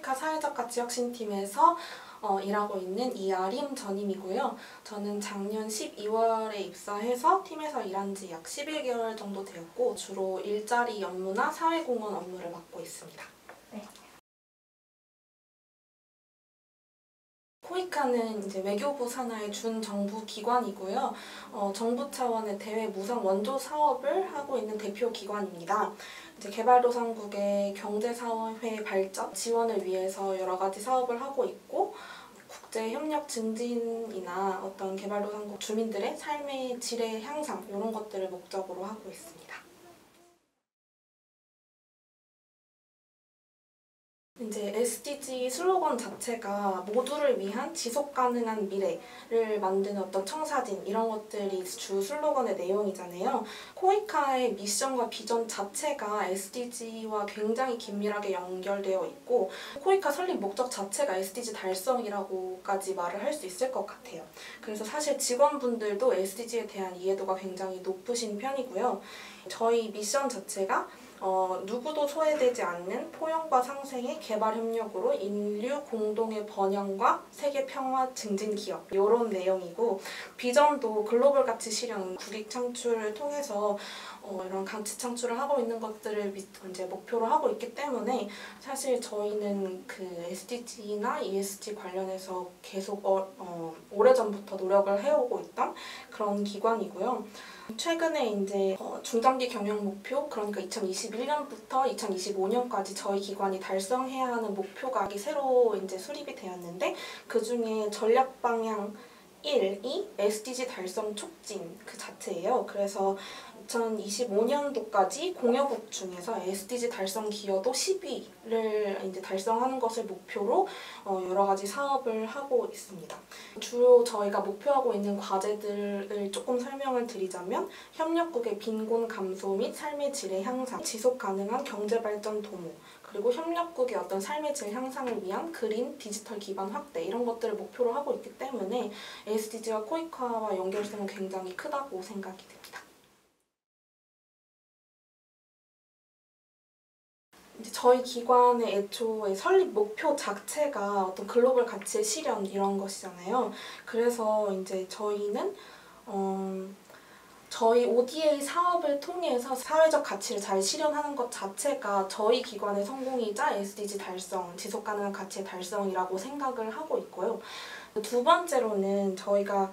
코이카 사회적 가치 혁신팀에서 일하고 있는 이아림 전임이고요. 저는 작년 12월에 입사해서 팀에서 일한 지 약 11개월 정도 되었고 주로 일자리 업무나 사회공헌 업무를 맡고 있습니다. 네. 코이카는 이제 외교부 산하의 준정부 기관이고요. 정부 차원의 대외 무상 원조 사업을 하고 있는 대표 기관입니다. 이제 개발도상국의 경제사회 발전 지원을 위해서 여러 가지 사업을 하고 있고 국제 협력 증진이나 어떤 개발도상국 주민들의 삶의 질의 향상 이런 것들을 목적으로 하고 있습니다. 이제 SDG 슬로건 자체가 모두를 위한 지속가능한 미래를 만드는 어떤 청사진 이런 것들이 주 슬로건의 내용이잖아요. 코이카의 미션과 비전 자체가 SDG와 굉장히 긴밀하게 연결되어 있고 코이카 설립 목적 자체가 SDG 달성이라고까지 말을 할 수 있을 것 같아요. 그래서 사실 직원분들도 SDG에 대한 이해도가 굉장히 높으신 편이고요. 저희 미션 자체가 누구도 소외되지 않는 포용과 상생의 개발 협력으로 인류 공동의 번영과 세계 평화 증진 기업 이런 내용이고 비전도 글로벌 가치 실현 국익 창출을 통해서 이런 가치 창출을 하고 있는 것들을 이제 목표로 하고 있기 때문에 사실 저희는 그 SDG나 ESG 관련해서 계속 오래전부터 노력을 해오고 있던 그런 기관이고요. 최근에 이제 중장기 경영 목표, 그러니까 2021년부터 2025년까지 저희 기관이 달성해야 하는 목표가 새로 이제 수립이 되었는데 그 중에 전략 방향 1이 SDG 달성 촉진 그 자체예요. 그래서 2025년도까지 공여국 중에서 SDG 달성 기여도 10위를 이제 달성하는 것을 목표로 여러 가지 사업을 하고 있습니다. 주로 저희가 목표하고 있는 과제들을 조금 설명을 드리자면 협력국의 빈곤 감소 및 삶의 질의 향상, 지속 가능한 경제 발전 도모, 그리고 협력국의 어떤 삶의 질 향상을 위한 그린 디지털 기반 확대 이런 것들을 목표로 하고 있기 때문에 SDG와 코이카와 연결성은 굉장히 크다고 생각이 됩니다. 이제 저희 기관의 애초에 설립 목표 자체가 어떤 글로벌 가치의 실현 이런 것이잖아요. 그래서 이제 저희는 저희 ODA 사업을 통해서 사회적 가치를 잘 실현하는 것 자체가 저희 기관의 성공이자 SDG 달성, 지속가능한 가치의 달성이라고 생각을 하고 있고요. 두 번째로는 저희가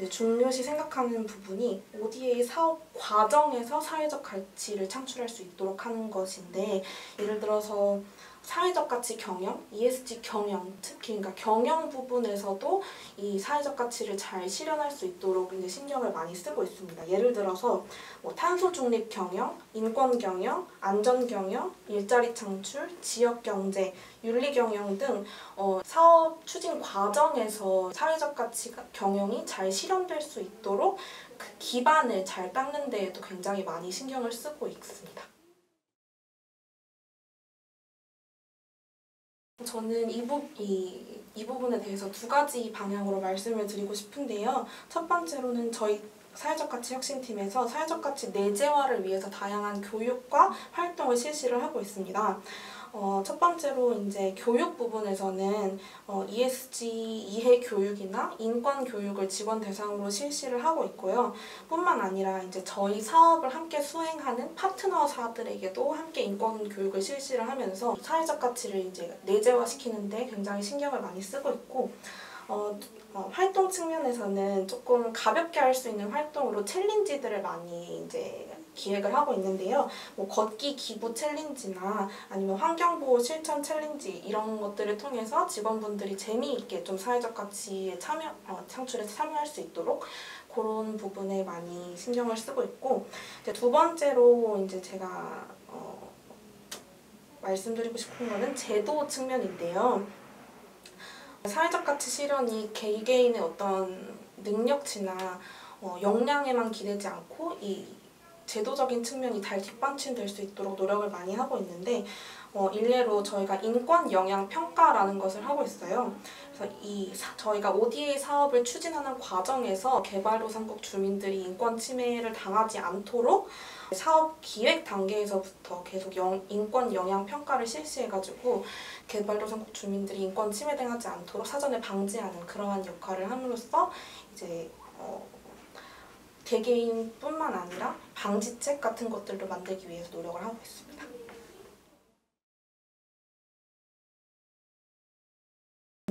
중요시 생각하는 부분이 ODA 사업 과정에서 사회적 가치를 창출할 수 있도록 하는 것인데 예를 들어서 사회적 가치 경영, ESG 경영, 특히 그러니까 경영 부분에서도 이 사회적 가치를 잘 실현할 수 있도록 이제 신경을 많이 쓰고 있습니다. 예를 들어서 탄소 중립 경영, 인권 경영, 안전 경영, 일자리 창출, 지역 경제, 윤리 경영 등 사업 추진 과정에서 사회적 가치 경영이 잘 실현될 수 있도록 그 기반을 잘 닦는 데에도 굉장히 많이 신경을 쓰고 있습니다. 저는 이 부분에 대해서 두 가지 방향으로 말씀을 드리고 싶은데요. 첫 번째로는 저희 사회적 가치 혁신팀에서 사회적 가치 내재화를 위해서 다양한 교육과 활동을 실시를 하고 있습니다. 첫 번째로 이제 교육 부분에서는 ESG 이해 교육이나 인권 교육을 직원 대상으로 실시를 하고 있고요. 뿐만 아니라 이제 저희 사업을 함께 수행하는 파트너사들에게도 함께 인권 교육을 실시를 하면서 사회적 가치를 이제 내재화시키는데 굉장히 신경을 많이 쓰고 있고 활동 측면에서는 조금 가볍게 할 수 있는 활동으로 챌린지들을 많이 이제 기획을 하고 있는데요. 걷기 기부 챌린지나 아니면 환경보호 실천 챌린지 이런 것들을 통해서 직원분들이 재미있게 좀 사회적 가치에 창출에 참여할 수 있도록 그런 부분에 많이 신경을 쓰고 있고 이제 두 번째로 이제 제가 말씀드리고 싶은 거는 제도 측면인데요. 사회적 가치 실현이 개개인의 어떤 능력치나 역량에만 기대지 않고 이 제도적인 측면이 잘 뒷받침될 수 있도록 노력을 많이 하고 있는데 일례로 저희가 인권 영향 평가라는 것을 하고 있어요. 그래서 저희가 ODA 사업을 추진하는 과정에서 개발도상국 주민들이 인권 침해를 당하지 않도록 사업 기획 단계에서부터 계속 인권 영향 평가를 실시해가지고 개발도상국 주민들이 인권 침해당하지 않도록 사전에 방지하는 그러한 역할을 함으로써 이제 개개인뿐만 아니라 방지책 같은 것들도 만들기 위해서 노력을 하고 있습니다.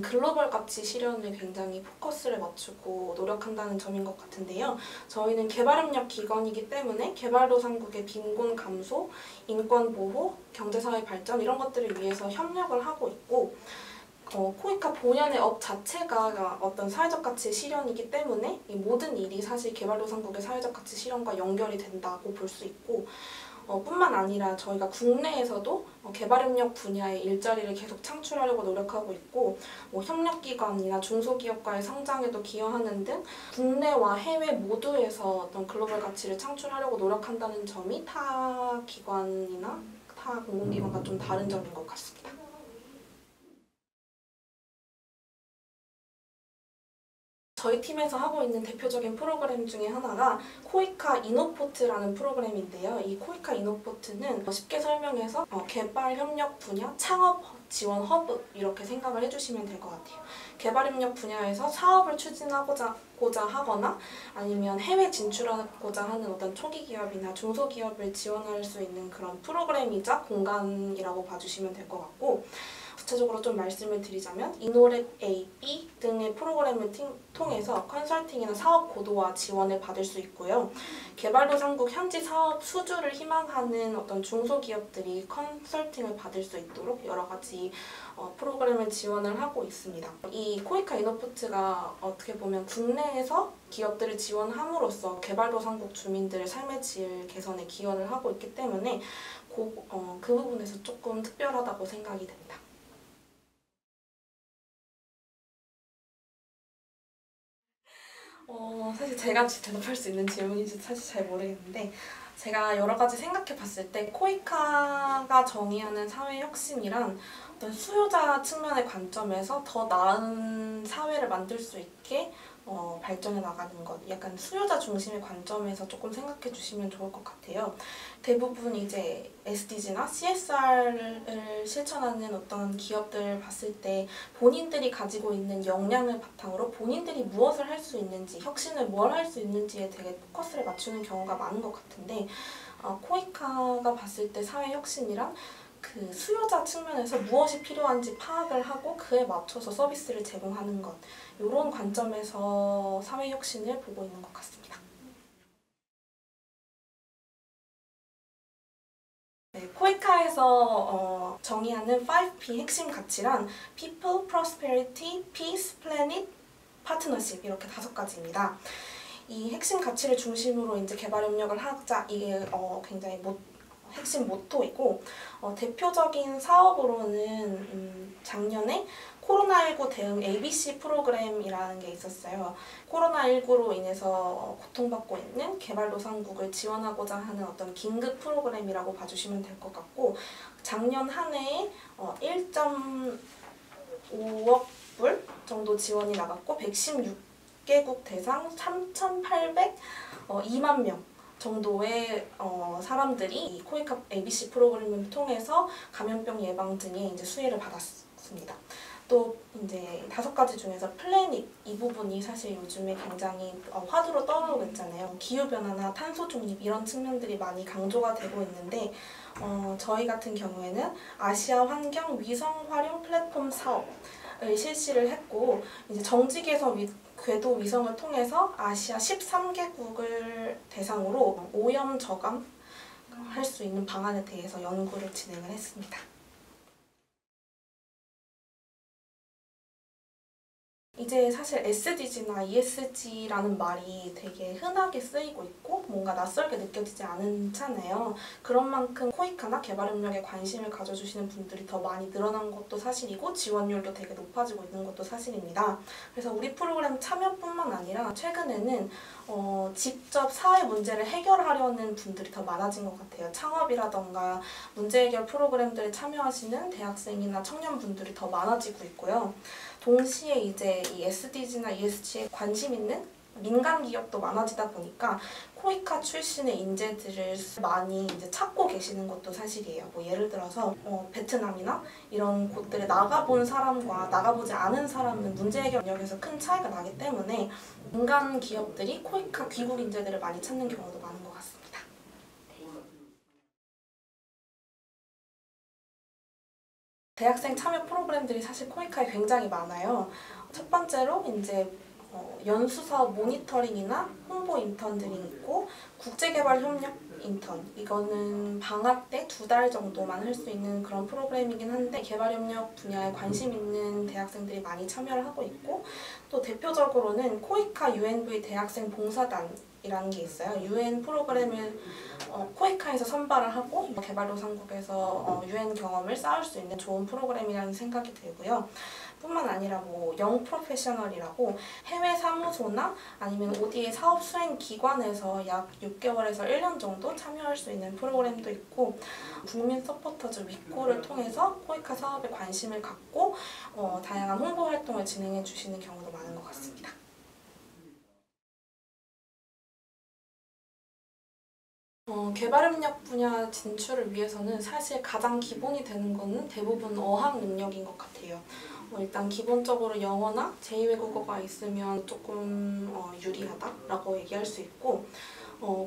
글로벌 가치 실현에 굉장히 포커스를 맞추고 노력한다는 점인 것 같은데요. 저희는 개발협력 기관이기 때문에 개발도상국의 빈곤 감소, 인권 보호, 경제사회 발전 이런 것들을 위해서 협력을 하고 있고 코이카 본연의 업 자체가 어떤 사회적 가치 실현이기 때문에 이 모든 일이 사실 개발도상국의 사회적 가치 실현과 연결이 된다고 볼 수 있고 뿐만 아니라 저희가 국내에서도 개발협력 분야의 일자리를 계속 창출하려고 노력하고 있고 협력기관이나 중소기업과의 성장에도 기여하는 등 국내와 해외 모두에서 어떤 글로벌 가치를 창출하려고 노력한다는 점이 타 기관이나 타 공공기관과 좀 다른 점인 것 같습니다. 저희 팀에서 하고 있는 대표적인 프로그램 중에 하나가 코이카 이노포트라는 프로그램인데요. 이 코이카 이노포트는 쉽게 설명해서 개발협력 분야 창업 지원 허브 이렇게 생각을 해주시면 될 것 같아요. 개발협력 분야에서 사업을 추진하고자 하거나 아니면 해외 진출하고자 하는 어떤 초기 기업이나 중소기업을 지원할 수 있는 그런 프로그램이자 공간이라고 봐주시면 될 것 같고 구체적으로 좀 말씀을 드리자면 이노랩 A, B 등의 프로그램을 통해서 컨설팅이나 사업 고도화 지원을 받을 수 있고요. 개발도상국 현지 사업 수주를 희망하는 어떤 중소기업들이 컨설팅을 받을 수 있도록 여러 가지 프로그램을 지원을 하고 있습니다. 이 코이카 이노포트가 어떻게 보면 국내에서 기업들을 지원함으로써 개발도상국 주민들의 삶의 질 개선에 기여를 하고 있기 때문에 그 부분에서 조금 특별하다고 생각이 됩니다. 사실 제가 대답할 수 있는 질문인지 사실 잘 모르겠는데 제가 여러 가지 생각해 봤을 때 코이카가 정의하는 사회 혁신이란 어떤 수요자 측면의 관점에서 더 나은 사회를 만들 수 있게 발전해 나가는 것, 약간 수요자 중심의 관점에서 조금 생각해 주시면 좋을 것 같아요. 대부분 이제 SDG나 CSR을 실천하는 어떤 기업들을 봤을 때 본인들이 가지고 있는 역량을 바탕으로 본인들이 무엇을 할 수 있는지, 혁신을 뭘 할 수 있는지에 되게 포커스를 맞추는 경우가 많은 것 같은데 코이카가 봤을 때 사회 혁신이란 그 수요자 측면에서 무엇이 필요한지 파악을 하고 그에 맞춰서 서비스를 제공하는 것 이런 관점에서 사회혁신을 보고 있는 것 같습니다. 네, 코이카에서 정의하는 5P 핵심 가치란 People, Prosperity, Peace, Planet, Partnership 이렇게 5가지입니다. 이 핵심 가치를 중심으로 이제 개발협력을 하자 이게 굉장히 핵심 모토이고 대표적인 사업으로는 작년에 코로나19 대응 ABC 프로그램이라는 게 있었어요. 코로나19로 인해서 고통받고 있는 개발도상국을 지원하고자 하는 어떤 긴급 프로그램이라고 봐주시면 될 것 같고 작년 한 해에 1.5억 불 정도 지원이 나갔고 116개국 대상 3,802만 명 정도의 사람들이 이 코이카 ABC 프로그램을 통해서 감염병 예방 등의 이제 수혜를 받았습니다. 또 이제 5가지 중에서 플래닛 이 부분이 사실 요즘에 굉장히 화두로 떠오르고 있잖아요. 기후변화나 탄소 중립 이런 측면들이 많이 강조가 되고 있는데 저희 같은 경우에는 아시아 환경 위성 활용 플랫폼 사업을 실시를 했고 이제 정직에서 궤도 위성을 통해서 아시아 13개국을 대상으로 오염 저감 할 수 있는 방안에 대해서 연구를 진행을 했습니다. 이제 사실 SDG나 ESG라는 말이 되게 흔하게 쓰이고 있고 뭔가 낯설게 느껴지지 않잖아요. 그런 만큼 코이카나 개발협력에 관심을 가져주시는 분들이 더 많이 늘어난 것도 사실이고 지원율도 되게 높아지고 있는 것도 사실입니다. 그래서 우리 프로그램 참여뿐만 아니라 최근에는 직접 사회 문제를 해결하려는 분들이 더 많아진 것 같아요. 창업이라던가 문제 해결 프로그램들에 참여하시는 대학생이나 청년분들이 더 많아지고 있고요. 동시에 이제 이 SDG나 ESG에 관심 있는 민간 기업도 많아지다 보니까 코이카 출신의 인재들을 많이 이제 찾고 계시는 것도 사실이에요. 뭐 예를 들어서 베트남이나 이런 곳들에 나가본 사람과 나가보지 않은 사람은 문제 해결 능력에서 큰 차이가 나기 때문에 민간 기업들이 코이카 귀국 인재들을 많이 찾는 경우도 많은 것 같습니다. 대학생 참여 프로그램들이 사실 코이카에 굉장히 많아요. 첫 번째로 이제 연수사업 모니터링이나 홍보 인턴들이 있고 국제개발협력 인턴, 이거는 방학 때 2달 정도만 할 수 있는 그런 프로그램이긴 한데 개발협력 분야에 관심 있는 대학생들이 많이 참여를 하고 있고, 또 대표적으로는 코이카 UNV 대학생 봉사단이라는 게 있어요. UN 프로그램을 코이카에서 선발을 하고 개발도상국에서 UN 경험을 쌓을 수 있는 좋은 프로그램이라는 생각이 들고요. 뿐만 아니라 뭐 영 프로페셔널이라고 해외 사무소나 아니면 ODA 사업 수행 기관에서 약 6개월에서 1년 정도 참여할 수 있는 프로그램도 있고, 국민 서포터즈 위코를 통해서 코이카 사업에 관심을 갖고 다양한 홍보 활동을 진행해 주시는 경우도 많은 것 같습니다. 개발협력 분야 진출을 위해서는 사실 가장 기본이 되는 거는 대부분 어학 능력인 것 같아요. 일단 기본적으로 영어나 제2외국어가 있으면 조금 유리하다라고 얘기할 수 있고,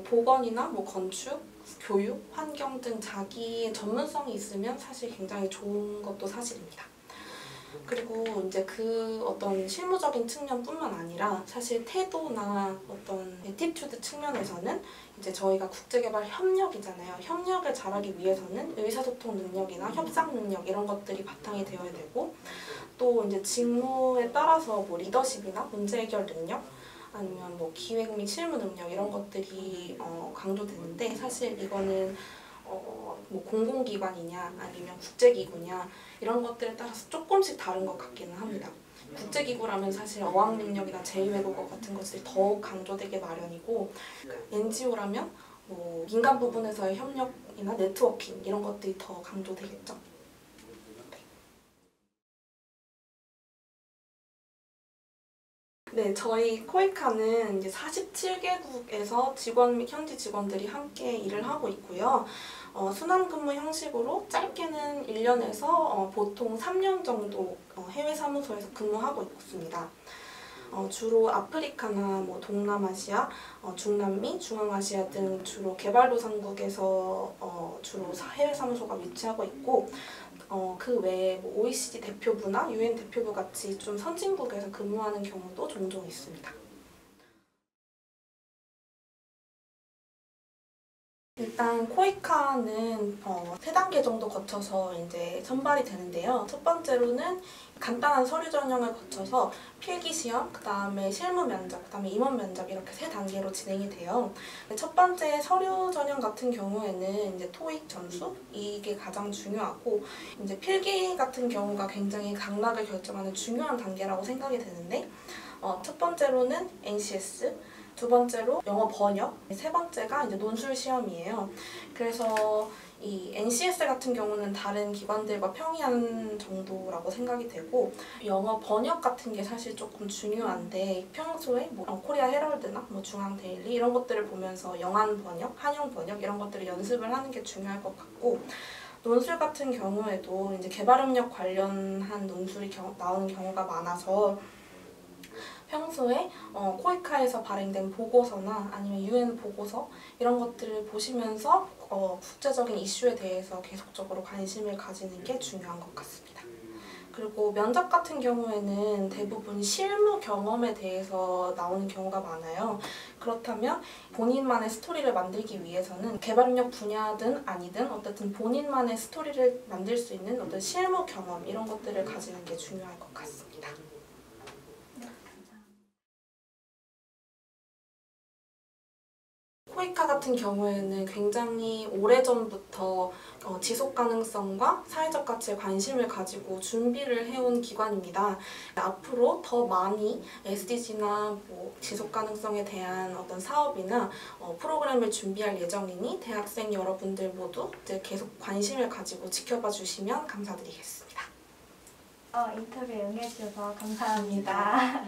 보건이나 뭐 건축, 교육, 환경 등 자기의 전문성이 있으면 사실 굉장히 좋은 것도 사실입니다. 그리고 이제 그 어떤 실무적인 측면뿐만 아니라 사실 태도나 어떤 애티튜드 측면에서는 이제 저희가 국제개발 협력이잖아요. 협력을 잘하기 위해서는 의사소통 능력이나 협상 능력 이런 것들이 바탕이 되어야 되고, 또 이제 직무에 따라서 뭐 리더십이나 문제 해결 능력 아니면 뭐 기획 및 실무 능력 이런 것들이 강조되는데, 사실 이거는 뭐 공공기관이냐 아니면 국제기구냐 이런 것들에 따라서 조금씩 다른 것 같기는 합니다. 국제기구라면 사실 어학 능력이나 제2외국어 같은 것들이 더욱 강조되게 마련이고, NGO라면 뭐 민간 부분에서의 협력이나 네트워킹 이런 것들이 더 강조되겠죠. 네, 저희 코이카는 이제 47개국에서 직원 및 현지 직원들이 함께 일을 하고 있고요. 순환근무 형식으로 짧게는 1년에서 보통 3년 정도 해외 사무소에서 근무하고 있습니다. 주로 아프리카나 뭐 동남아시아, 중남미, 중앙아시아 등 주로 개발도상국에서 주로 해외 사무소가 위치하고 있고, 그 외에 뭐 OECD 대표부나 UN 대표부 같이 좀 선진국에서 근무하는 경우도 종종 있습니다. 일단 코이카는 3단계 정도 거쳐서 이제 선발이 되는데요. 첫 번째로는 간단한 서류 전형을 거쳐서 필기 시험, 그 다음에 실무 면접, 그 다음에 임원 면접 이렇게 3단계로 진행이 돼요. 첫 번째 서류 전형 같은 경우에는 이제 토익 점수 이게 가장 중요하고, 이제 필기 같은 경우가 굉장히 강락을 결정하는 중요한 단계라고 생각이 되는데, 첫 번째로는 NCS, 두 번째로 영어 번역, 세 번째가 이제 논술 시험이에요. 그래서 이 NCS 같은 경우는 다른 기관들과 평이한 정도라고 생각이 되고, 영어 번역 같은 게 사실 조금 중요한데, 평소에 뭐 코리아 헤럴드나 뭐 중앙 데일리 이런 것들을 보면서 영한 번역, 한영 번역 이런 것들을 연습을 하는 게 중요할 것 같고, 논술 같은 경우에도 이제 개발협력 관련한 논술이 나오는 경우가 많아서 평소에 코이카에서 발행된 보고서나 아니면 UN 보고서 이런 것들을 보시면서 국제적인 이슈에 대해서 계속적으로 관심을 가지는 게 중요한 것 같습니다. 그리고 면접 같은 경우에는 대부분 실무 경험에 대해서 나오는 경우가 많아요. 그렇다면 본인만의 스토리를 만들기 위해서는 개발력 분야든 아니든 어쨌든 본인만의 스토리를 만들 수 있는 어떤 실무 경험 이런 것들을 가지는 게 중요할 것 같습니다. 코이카 같은 경우에는 굉장히 오래전부터 지속 가능성과 사회적 가치에 관심을 가지고 준비를 해온 기관입니다. 앞으로 더 많이 SDG나 지속 가능성에 대한 어떤 사업이나 프로그램을 준비할 예정이니 대학생 여러분들 모두 이제 계속 관심을 가지고 지켜봐 주시면 감사드리겠습니다. 인터뷰에 응해주셔서 감사합니다.